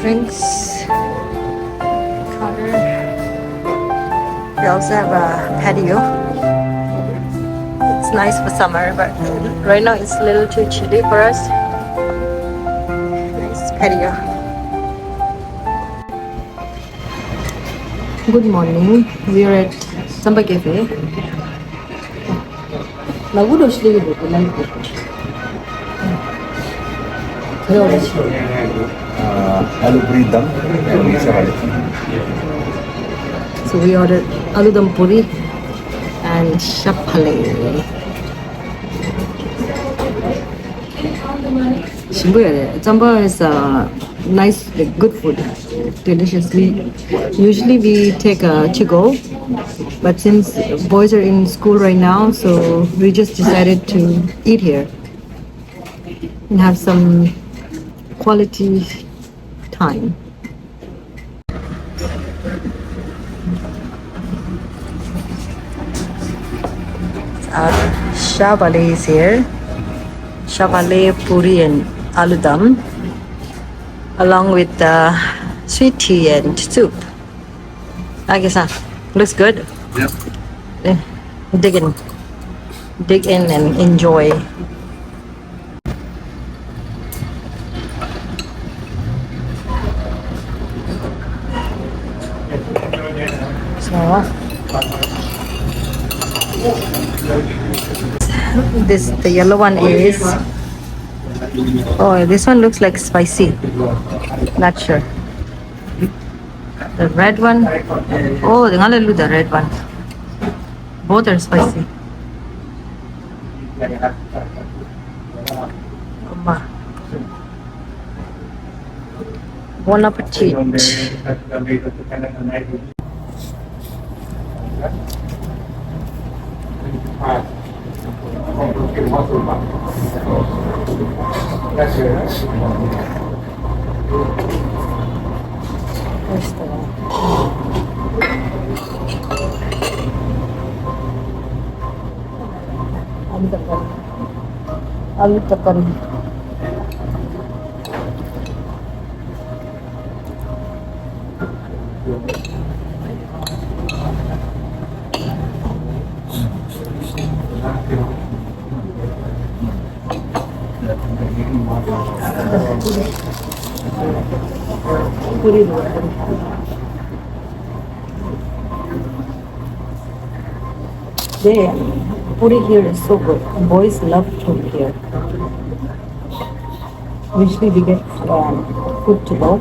drinks counter. We also have a patio. It's nice for summer, but right now it's a little too chilly for us. Nice patio. Good morning. We are at Tsampa Cafe. Now, what is it? Aloo puri dum. So we ordered aloo dum puri and shapale. Tsampa is nice, good food, deliciously. Usually we take a to-go, but since boys are in school right now, so we just decided to eat here and have some quality time. Shapale is here. Shapale, puri and aloo dum, along with sweet tea and soup. Agisa, looks good. Yep. Dig in and enjoy. So the yellow one is, oh, this one looks like spicy. Not sure. The red one, oh, the red one. Both are spicy. Bon appetit. Aloo takari. Puri here is so good. Boys love food here. Usually we get food to go.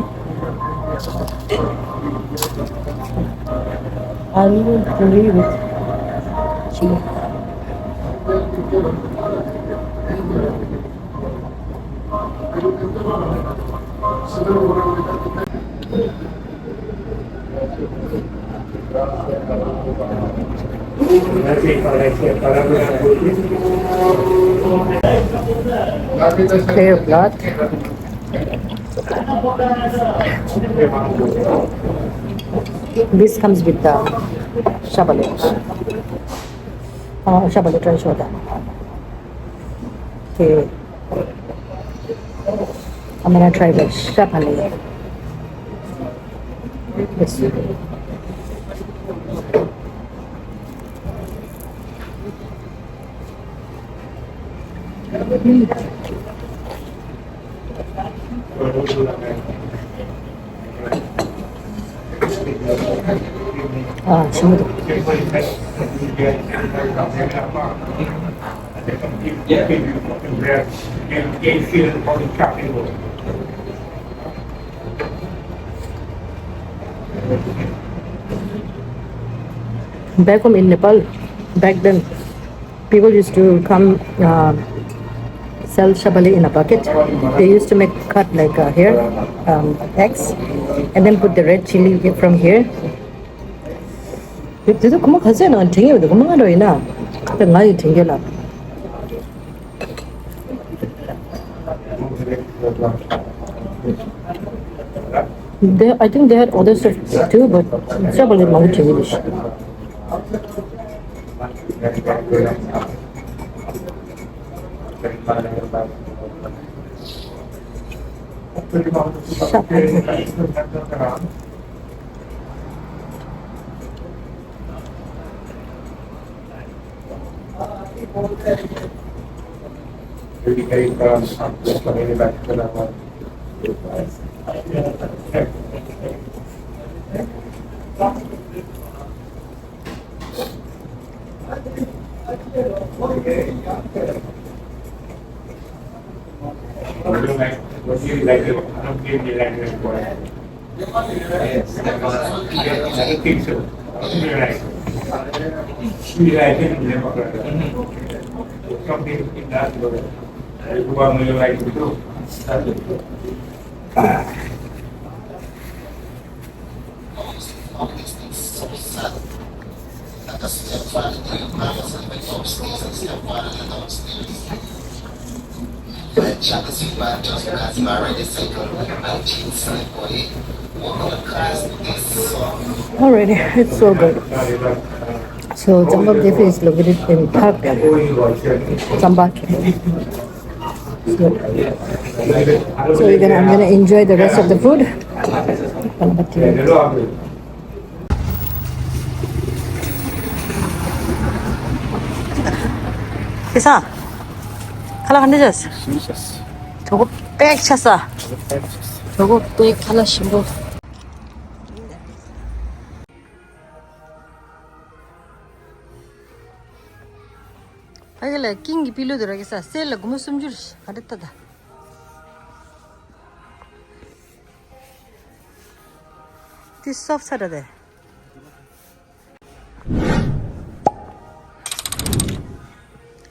Aloo puri with chili. Clear blood. This comes with the shapale. Shapale, try show that. Okay. I'm gonna try the shapale. Let's see. Smooth. Back home in Nepal, back then, people used to come sell shapale in a bucket. They used to make cut like here, X, and then put the red chili from here. Dito kumakasi na tingin do kumangaro ina. Kata ngai tingin la. I think they had other stuff too, but shapale mau tingin dish. Alrighty, it's so good. So Tsampa Cafe is located in Parkdale, Tsampa. So I'm gonna enjoy the rest of the food. Kisa, kala kan dia jas? 저거 빽 찼어. 저거 빽 하나 심어. 아이래 낑기 빌로 들어가겠어. 셀라 고무 숨줄 가랬다다. 디스업 사라데.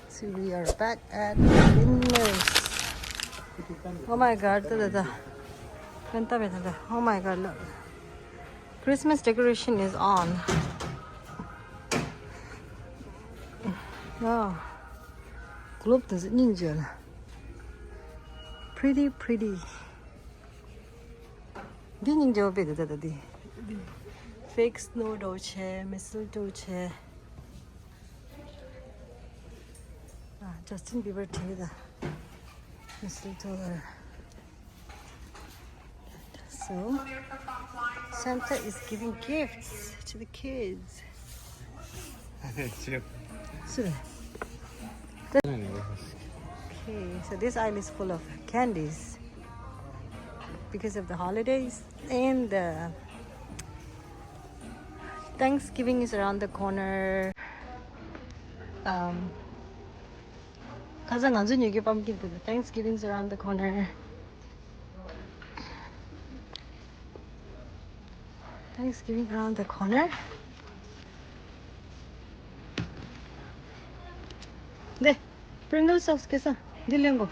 So we are back at Dinners. Oh my god, oh my god, look. Christmas decoration is on. Wow. Globe does it ninja. Pretty. Di ninja bed the fake snow doche, mistletoe che. Justin Bieber tea the mistletoe there. So Santa is giving gifts to the kids. So, okay, so this aisle is full of candies because of the holidays, and Thanksgiving is around the corner. 가장 안전 얘기 밤긴 Thanksgiving's around the corner. Thanksgiving around the corner. 네, Pringles socks कैसा? दिल लेंगो.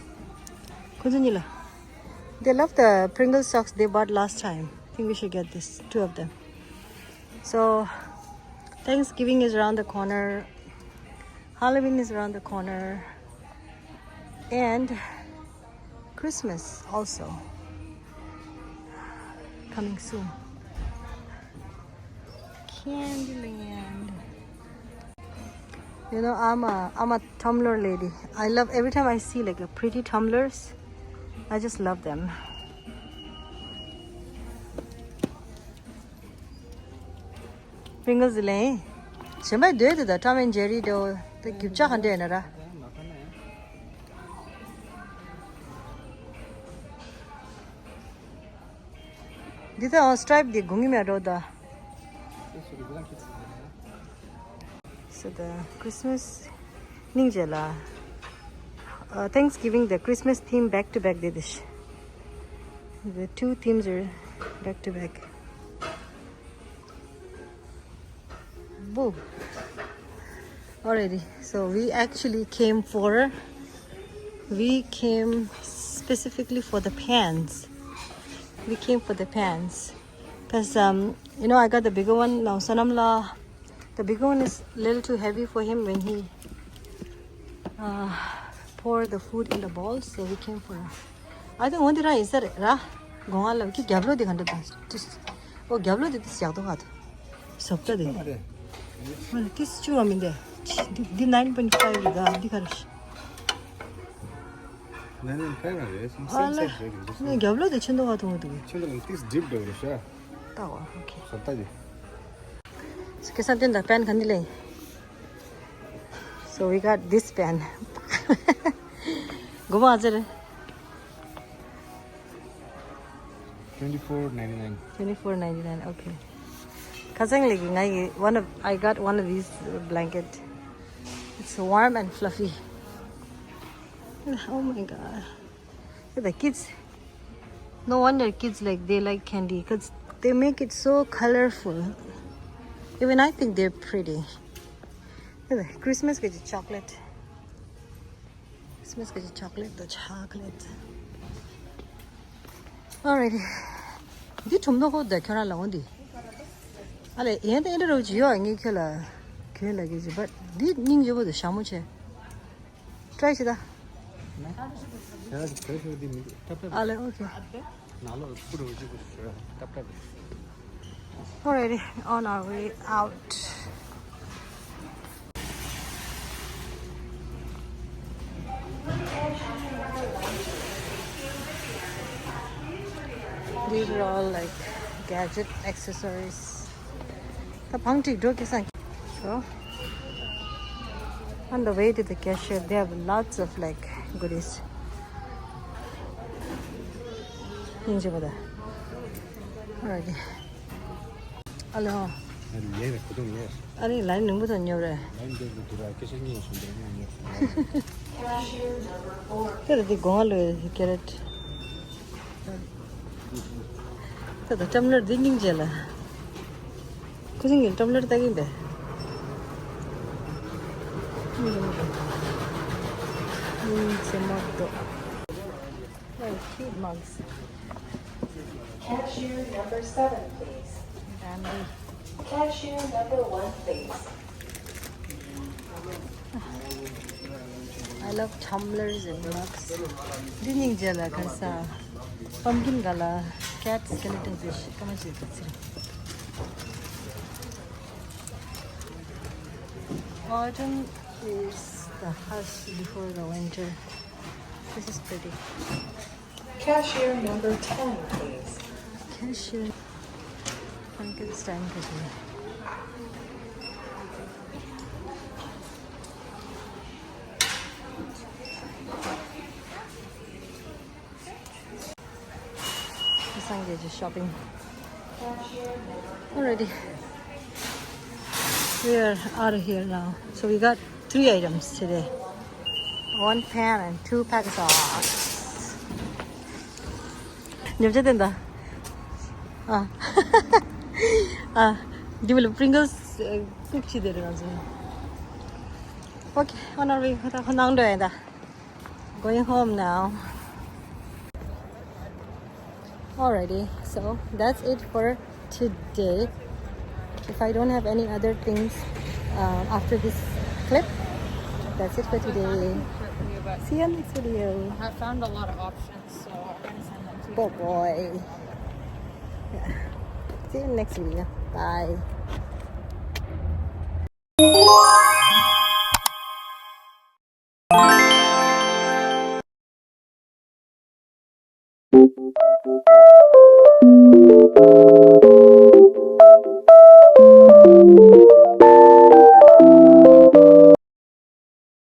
कुछ नहीं ला. They love the Pringles socks they bought last time. I think we should get this, 2 of them. So, Thanksgiving is around the corner. Halloween is around the corner. And Christmas also coming soon. Candyland. You know, I'm a tumbler lady. I love every time I see like a pretty tumblers. I just love them. Pringles le. Chema do the Tom and Jerry do the gipcha hande nara. Did the stripe the gungi me roda. So the Christmas ninja la. Thanksgiving the Christmas theme back to back did this. The 2 themes are back to back. Boom. Already. So we actually came specifically for the pans. We came for the pans because you know, I got the bigger one now. Sanamla, the bigger one is a little too heavy for him when he pour the food in the bowls. So we came for. I think one day is that ra gongal ki gablo de khande just oh gablo de this yado hat sabta de well this chu am in there the 9.5 da dikharish 나는 파이나 왜? 알아. 네, 겨울에 친도가 동어도. 친구는 티스 딥도 그러셔. 따와. 오케이. 선타지. 계산된다. pen 간딜래. So we got this pen. Go ahead. 24.99. 24.99. Okay. I got one of these blanket. It's warm and fluffy. Oh my god. Look at the kids. No wonder kids they like candy because they make it so colorful. Even I think they're pretty. Look at the Christmas get you chocolate. Christmas get you chocolate, the chocolate. Alrighty. This 좀 넣고 내 결혼 나온디. Ale, yan tayo ro jiyo ang ikala kela gizi, but di ning jibo de shamuche. Try sida. Ale, okay. Alrighty, on our way out. These are all like gadget accessories. So, on the way to the cashier, they have lots of like goodies. Alrighty. Hello. 아니 라인 너무 좋네요. 그래, 이 공알로 캐럿. 또 텀블러 딩딩 젤라. kucing tumbler tadi deh. Semua tuh. Oh, cute mugs. Cashier number 7, please. Cashier number 1, please. I love tumblers and mugs. Dinding jala kasa. Pumpkin gala. Cat skeleton fish. Come on, see it. Autumn is the hush before the winter. This is pretty. Cashier number 10, please. Cashier. Frankenstein cashier. Just shopping. Already. We are out of here now. So we got 3 items today. 1 pan and 2 pack of sauce. Nyamcha 된다. Give Pringles cookie there. Okay, on our way. Going home now. Alrighty, so that's it for today. If I don't have any other things after this clip, that's it for today. See you next video. I found a lot of options, so I'm gonna send them to you. Oh boy. Yeah. See you next video. Bye.